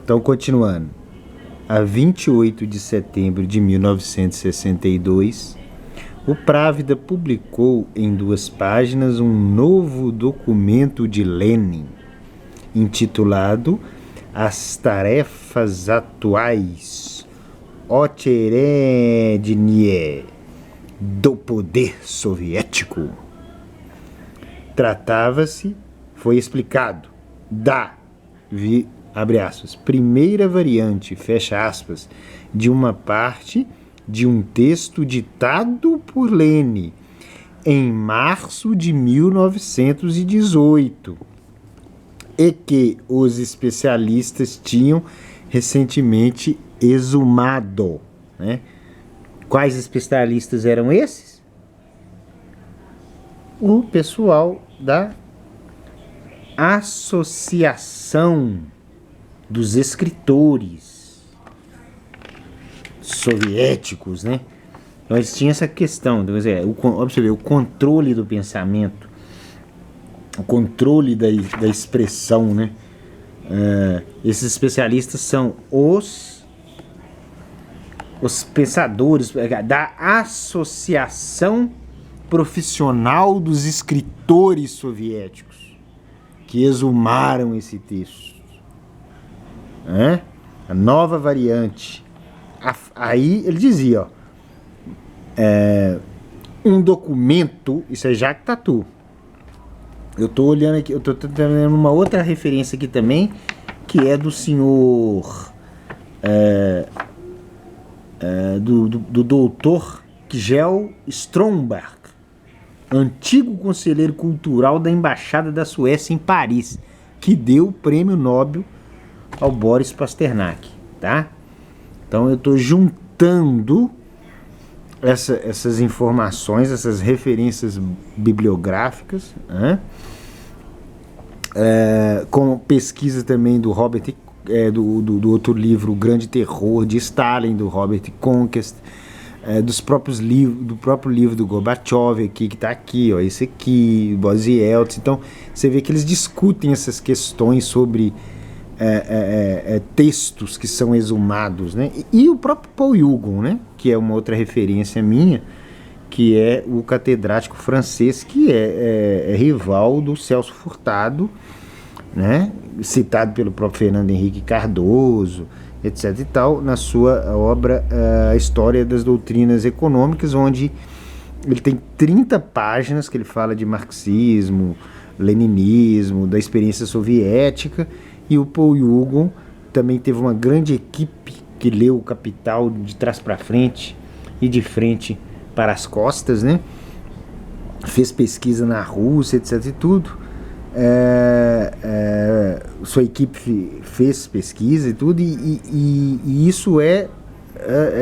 Então, continuando. A 28 de setembro de 1962, o Pravda publicou em 2 páginas um novo documento de Lenin, intitulado As Tarefas Atuais Ocherednie do Poder Soviético. Tratava-se, foi explicado, abre aspas, primeira variante, fecha aspas, de uma parte de um texto ditado por Lenin em março de 1918 e que os especialistas tinham recentemente exumado, né? Quais especialistas eram esses? O pessoal da Associação dos Escritores Soviéticos, né? Então eles tinham essa questão, o controle do pensamento, o controle da expressão, né? Esses especialistas são os pensadores da Associação Profissional dos Escritores Soviéticos, que exumaram esse texto. A nova variante. Aí ele dizia, um documento, isso é Jacques Tatu. Eu estou olhando aqui, eu estou tendo uma outra referência aqui também, que é do senhor do doutor Kjell Stromberg, antigo conselheiro cultural da Embaixada da Suécia em Paris, que deu o prêmio Nobel ao Boris Pasternak, tá? Então eu estou juntando essas informações, essas referências bibliográficas, com pesquisa também do Robert, do outro livro, O Grande Terror de Stalin, do Robert Conquest, do próprio livro do Gorbachev aqui, que está aqui, ó, esse aqui, Bose Yeltsin. Então você vê que eles discutem essas questões sobre textos que são exumados, né? E o próprio Paul Hugon, né? Que é uma outra referência minha, que é o catedrático francês, que é rival do Celso Furtado, né? Citado pelo próprio Fernando Henrique Cardoso, etc. e tal, na sua obra A História das Doutrinas Econômicas, onde ele tem 30 páginas que ele fala de marxismo, leninismo, da experiência soviética. E o Paul Hugon também teve uma grande equipe que leu o Capital de trás para frente e de frente para as costas, né? Fez pesquisa na Rússia, etc. e tudo. Sua equipe fez pesquisa e tudo, e isso é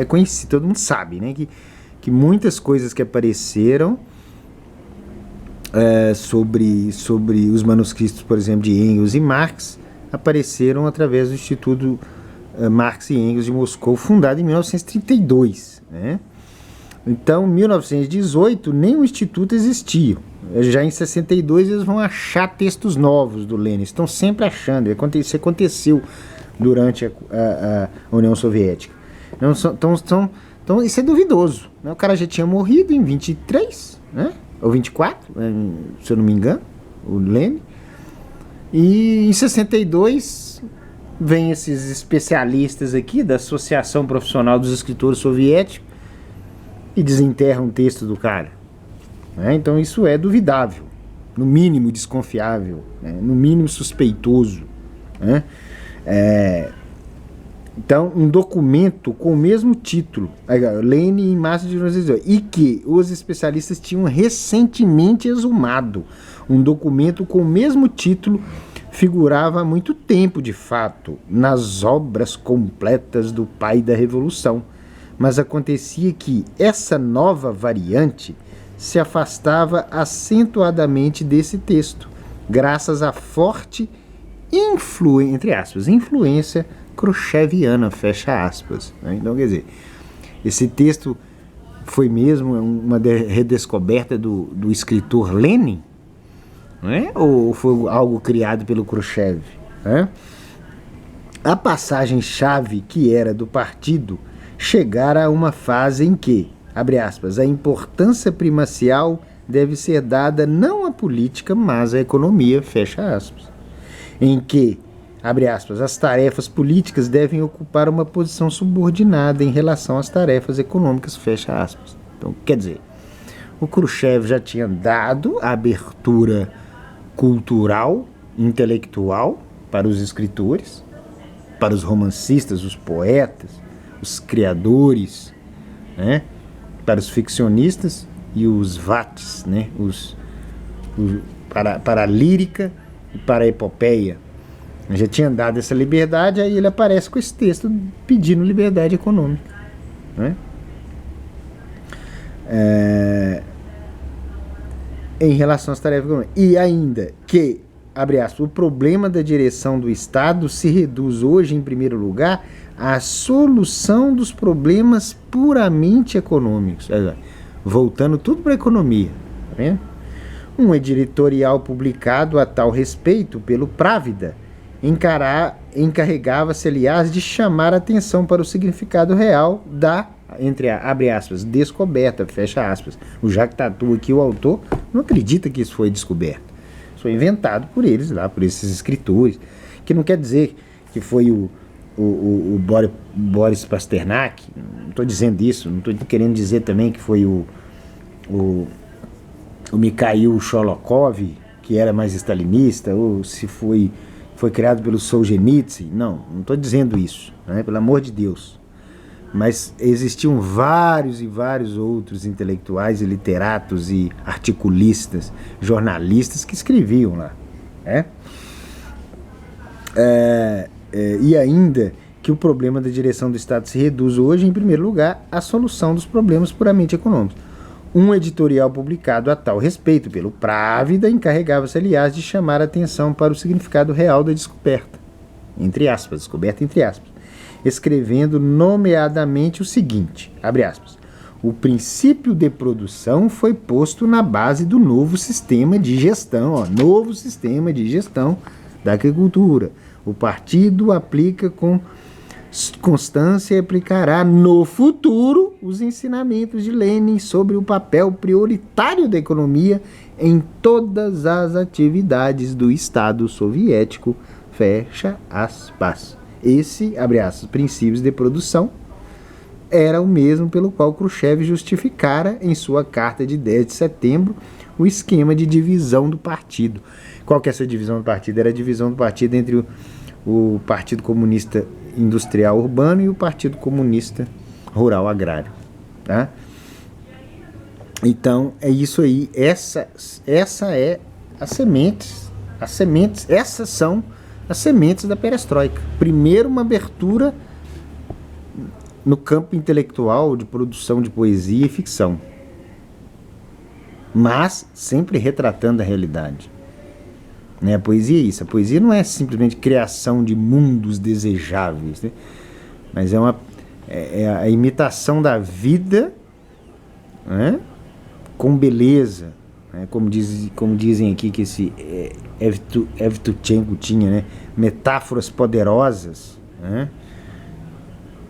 conhecido, todo mundo sabe, né? Que muitas coisas que apareceram sobre os manuscritos, por exemplo, de Engels e Marx, apareceram através do Instituto Marx e Engels de Moscou, fundado em 1932, né? Então, em 1918, nem o Instituto existia. Já em 62, eles vão achar textos novos do Lenin. Estão sempre achando. Isso aconteceu durante a União Soviética. Então, isso é duvidoso, né? O cara já tinha morrido em 23, né? Ou 24, se eu não me engano, o Lenin. E em 62 vem esses especialistas aqui da Associação Profissional dos Escritores Soviéticos e desenterram um texto do cara, né? Então isso é duvidável, no mínimo desconfiável, né? No mínimo suspeitoso, né? Então, um documento com o mesmo título, Lenin em março de 1918, e que os especialistas tinham recentemente exumado. Um documento com o mesmo título figurava há muito tempo, de fato, nas obras completas do pai da Revolução. Mas acontecia que essa nova variante se afastava acentuadamente desse texto, graças à forte influência khrushcheviana, fecha aspas, né? Então, quer dizer, esse texto foi mesmo uma redescoberta do escritor Lenin, né? Ou foi algo criado pelo Khrushchev, né? a passagem-chave que era do partido chegara a uma fase em que, abre aspas, a importância primacial deve ser dada não à política, mas à economia, fecha aspas. Em que, abre aspas, as tarefas políticas devem ocupar uma posição subordinada em relação às tarefas econômicas, fecha aspas. Então, quer dizer, o Khrushchev já tinha dado a abertura cultural, intelectual para os escritores, para os romancistas, os poetas, os criadores, né? Para os ficcionistas e os vates, né? Para a lírica e para a epopeia. Já tinha dado essa liberdade, aí ele aparece com esse texto pedindo liberdade econômica, né? Em relação às tarefas econômicas. E ainda que, abre aspas, o problema da direção do Estado se reduz hoje, em primeiro lugar, à solução dos problemas puramente econômicos. Voltando tudo para a economia. Tá vendo? Um editorial publicado a tal respeito pelo Právida encarregava-se, aliás, de chamar a atenção para o significado real da, abre aspas, descoberta, fecha aspas. O Jacques Tatu aqui, o autor, não acredita que isso foi descoberto. Isso foi inventado por eles lá, por esses escritores, que não quer dizer que foi o Boris Pasternak, não estou dizendo isso, não estou querendo dizer também que foi o Mikhail Sholokov, que era mais stalinista, ou se foi criado pelo Solzhenitsyn. Não estou dizendo isso, né? Pelo amor de Deus. Mas existiam vários e vários outros intelectuais e literatos e articulistas, jornalistas que escreviam lá, né? E ainda que o problema da direção do Estado se reduz hoje, em primeiro lugar, à solução dos problemas puramente econômicos. Um editorial publicado a tal respeito pelo Právida encarregava-se, aliás, de chamar a atenção para o significado real da descoberta, entre aspas, descoberta entre aspas, escrevendo nomeadamente o seguinte, abre aspas, o princípio de produção foi posto na base do novo sistema de gestão, novo sistema de gestão da agricultura. O partido aplica com constância e aplicará no futuro os ensinamentos de Lenin sobre o papel prioritário da economia em todas as atividades do Estado soviético, fecha aspas. Esse, abre aspas, princípios de produção era o mesmo pelo qual Khrushchev justificara em sua carta de 10 de setembro o esquema de divisão do partido. Qual que é essa divisão do partido? Era a divisão do partido entre o Partido Comunista Industrial Urbano e o Partido Comunista Rural Agrário, tá? Então é isso aí, essa é as sementes, essas são as sementes da perestroika. Primeiro, uma abertura no campo intelectual de produção de poesia e ficção, mas sempre retratando a realidade. Né? A poesia é isso. A poesia não é simplesmente criação de mundos desejáveis, né? Mas é a imitação da vida, né? Com beleza, né? Como dizem aqui que esse Evtuchenko tinha, né? Metáforas poderosas, né?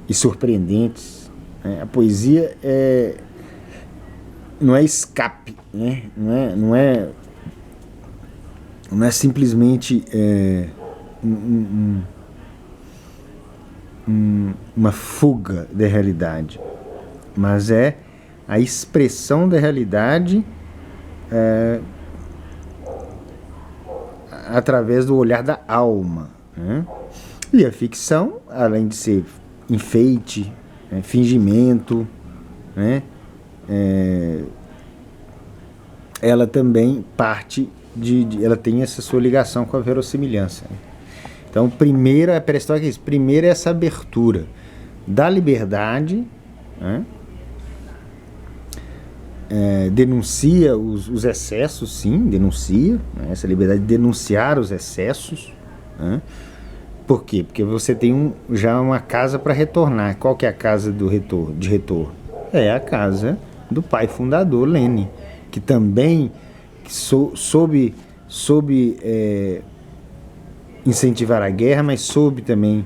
E surpreendentes, né? A poesia não é escape, né? Não é simplesmente uma fuga da realidade, mas é a expressão da realidade através do olhar da alma, né? E a ficção, além de ser enfeite, fingimento, né? Ela também parte ela tem essa sua ligação com a verossimilhança. Então, primeiro, a perestroika é isso. Primeiro é essa abertura da liberdade, né? Denuncia os excessos, sim, denuncia, né? Essa liberdade de denunciar os excessos, né? Por quê? Porque você tem já uma casa para retornar. Qual que é a casa de retorno? É a casa do pai fundador, Lenin, que também sob incentivar a guerra, mas soube também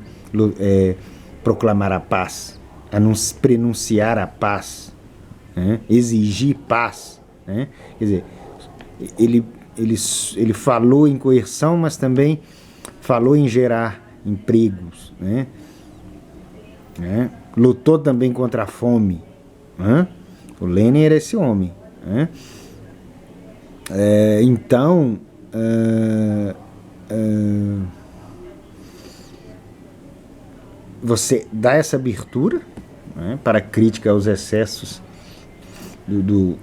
proclamar a paz, prenunciar a paz, né? Exigir paz, né? Quer dizer, ele falou em coerção, mas também falou em gerar empregos, né? Lutou também contra a fome, né? O Lenin era esse homem, né? Então, você dá essa abertura, né, para a crítica aos excessos do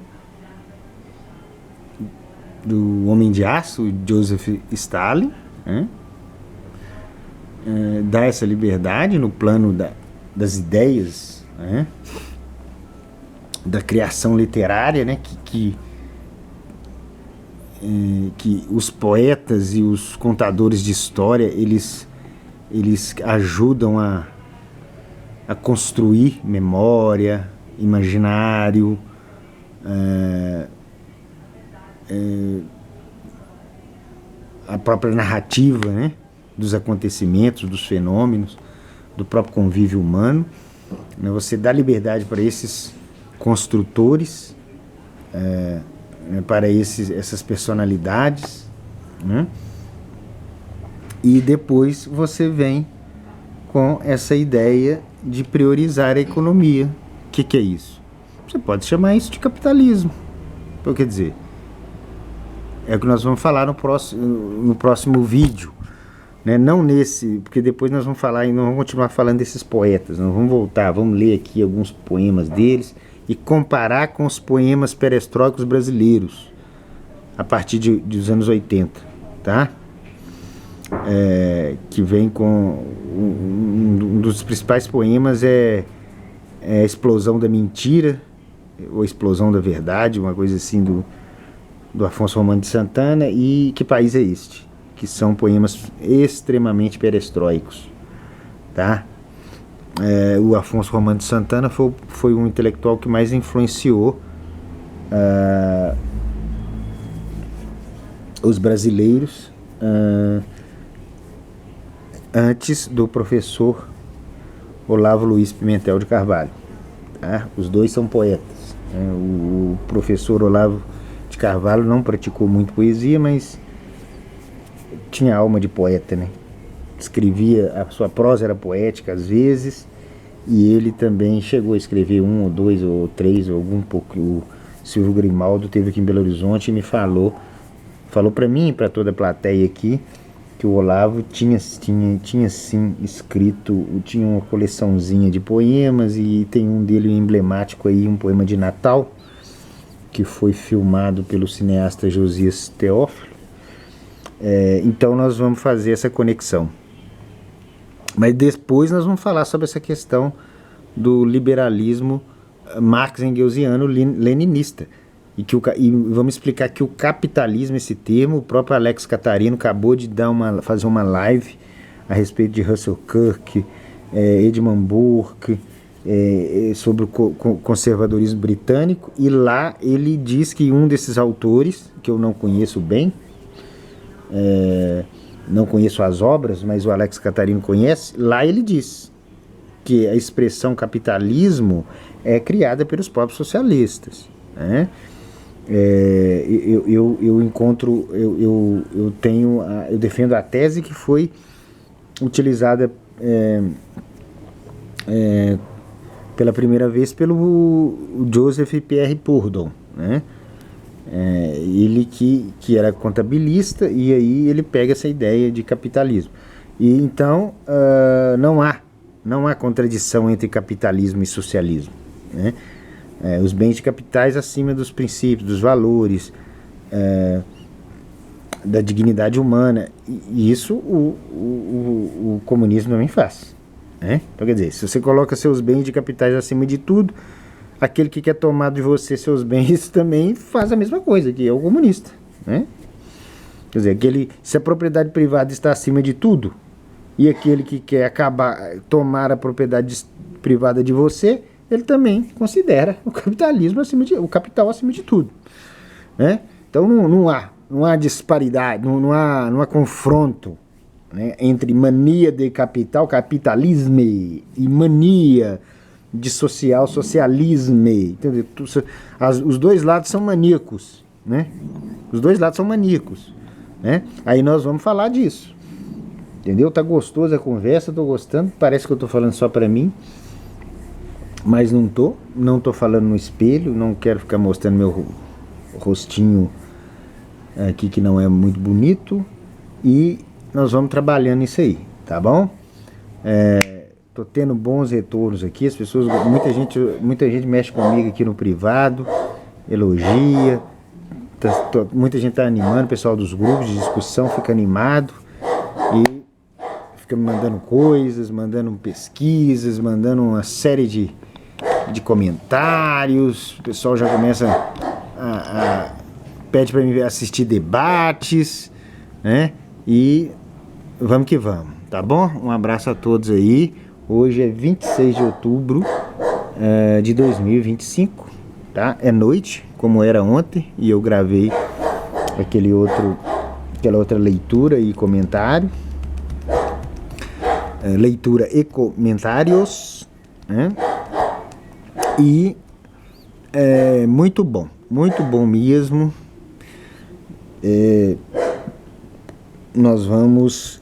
homem de aço, Joseph Stalin, né? Dá essa liberdade no plano das ideias, né? Da criação literária, né? Que os poetas e os contadores de história eles ajudam a construir memória, imaginário, a própria narrativa, né, dos acontecimentos, dos fenômenos, do próprio convívio humano. Você dá liberdade para esses construtores, para essas personalidades, né? E depois você vem com essa ideia de priorizar a economia. O que é isso? Você pode chamar isso de capitalismo. Então, quer dizer, é o que nós vamos falar no próximo vídeo, né? Não nesse, porque depois nós vamos falar e nós vamos continuar falando desses poetas. Nós vamos voltar, vamos ler aqui alguns poemas deles e comparar com os poemas perestroicos brasileiros a partir dos anos 80, tá? Que vem com um dos principais poemas é a Explosão da Mentira ou Explosão da Verdade, uma coisa assim do Afonso Romano de Santana, e Que País é Este? Que são poemas extremamente perestroicos, tá? O Afonso Romano de Santana foi um intelectual que mais influenciou os brasileiros antes do professor Olavo Luiz Pimentel de Carvalho, tá? Os dois são poetas, né? O professor Olavo de Carvalho não praticou muito poesia, mas tinha alma de poeta, né? Escrevia, a sua prosa era poética às vezes, e ele também chegou a escrever um ou dois ou três ou algum pouco. O Silvio Grimaldo esteve aqui em Belo Horizonte e me falou para mim e para toda a plateia aqui que o Olavo tinha sim escrito, tinha uma coleçãozinha de poemas, e tem um dele emblemático aí, um poema de Natal, que foi filmado pelo cineasta Josias Teófilo. Então nós vamos fazer essa conexão. Mas depois nós vamos falar sobre essa questão do liberalismo marx-engelsiano leninista. E vamos explicar que o capitalismo, esse termo, o próprio Alex Catarino acabou de fazer uma live a respeito de Russell Kirk, Edmund Burke, sobre o conservadorismo britânico, e lá ele diz que um desses autores, que eu não conheço bem, não conheço as obras, mas o Alex Catarino conhece, lá ele diz que a expressão capitalismo é criada pelos próprios socialistas, né? Eu defendo a tese que foi utilizada pela primeira vez pelo Joseph Pierre Proudhon, né? Ele que era contabilista, e aí ele pega essa ideia de capitalismo. E então não há contradição entre capitalismo e socialismo, né? Os bens de capitais acima dos princípios, dos valores, da dignidade humana, e isso o comunismo também faz, né? Então, quer dizer, se você coloca seus bens de capitais acima de tudo, aquele que quer tomar de você seus bens também faz a mesma coisa, que é o comunista, né? Quer dizer, se a propriedade privada está acima de tudo, e aquele que quer tomar a propriedade privada de você, ele também considera o capitalismo o capital acima de tudo, né? Então não há disparidade, não há confronto né, entre mania de capital, capitalismo, e mania de social, socialismo. Entendeu? Os dois lados são maníacos, né? Os dois lados são maníacos, né? Aí nós vamos falar disso. Entendeu? Tá gostoso a conversa, tô gostando. Parece que eu tô falando só pra mim, mas não tô. Não tô falando no espelho, não quero ficar mostrando meu rostinho aqui que não é muito bonito. E nós vamos trabalhando isso aí, tá bom? Tô tendo bons retornos aqui, as pessoas, muita gente mexe comigo aqui no privado, elogia, muita gente tá animando, o pessoal dos grupos de discussão fica animado e fica me mandando coisas, mandando pesquisas, mandando uma série de comentários, o pessoal já começa pede para mim assistir debates, né? E vamos que vamos, tá bom? Um abraço a todos aí. Hoje é 26 de outubro de 2025, tá? É noite, como era ontem, e eu gravei aquela outra leitura e comentário. Leitura e comentários, né? E muito bom mesmo. Nós vamos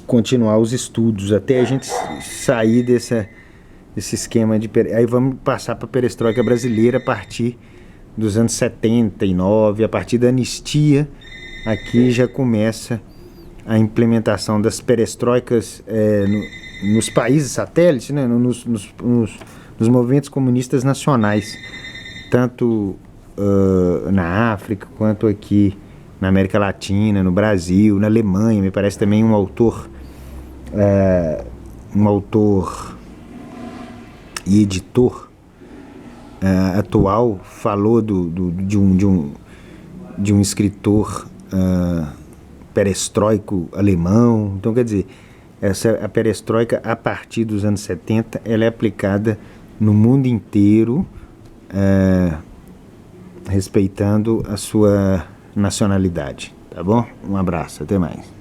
continuar os estudos até a gente sair desse esquema de... Aí vamos passar para a perestroika brasileira a partir dos anos 79, a partir da anistia. Aqui já começa a implementação das perestroicas nos países satélites, né, nos movimentos comunistas nacionais, tanto na África quanto aqui na América Latina, no Brasil, na Alemanha. Me parece também um autor e editor atual falou de um escritor perestroico alemão. Então, quer dizer, a perestroika, a partir dos anos 70, ela é aplicada no mundo inteiro, respeitando a sua nacionalidade, tá bom? Um abraço, até mais.